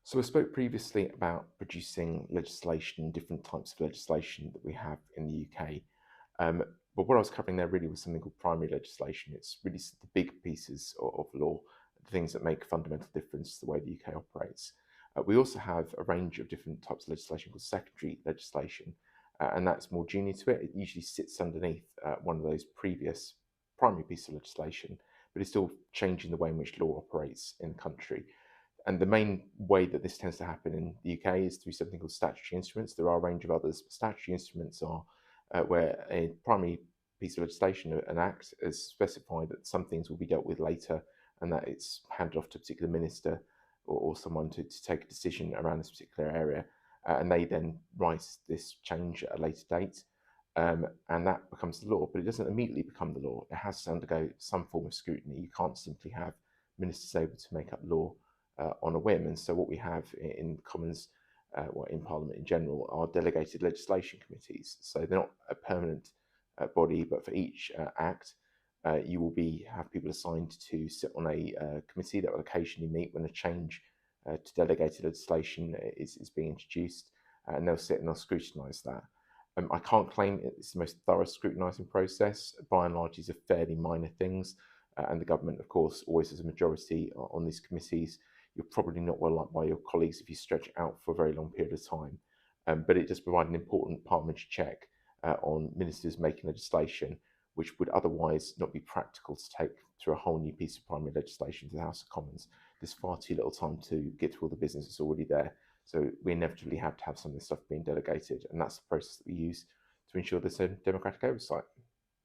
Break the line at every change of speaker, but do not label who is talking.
So I spoke previously about producing legislation, different types of legislation that we have in the UK. Um, but what I was covering there really was something called primary legislation. It's really the big pieces of law, the things that make a fundamental difference to the way the UK operates. We also have a range of different types of legislation called secondary legislation, and that's more junior to it. It usually sits underneath one of those previous primary pieces of legislation, but it's still changing the way in which law operates in the country. And the main way that this tends to happen in the UK is through something called statutory instruments. There are a range of others, but statutory instruments are where a primary piece of legislation, an act, has specified that some things will be dealt with later and that it's handed off to a particular minister or someone to take a decision around this particular area. And they then write this change at a later date. And that becomes the law, but it doesn't immediately become the law. It has to undergo some form of scrutiny. You can't simply have ministers able to make up law on a whim. And so what we have in Commons, well, in Parliament in general, are delegated legislation committees. So they're not a permanent body, but for each act, you will have people assigned to sit on a committee that will occasionally meet when a change to delegated legislation is being introduced, and they'll sit and they'll scrutinise that. I can't claim it's the most thorough scrutinising process. By and large, these are fairly minor things, and the government, of course, always has a majority on these committees. You're probably not well liked by your colleagues if you stretch it out for a very long period of time. But it does provide an important parliamentary check on ministers making legislation, which would otherwise not be practical to take through a whole new piece of primary legislation to the House of Commons. There's far too little time to get through all the business that's already there. So we inevitably have to have some of this stuff being delegated, and that's the process that we use to ensure there's a democratic oversight.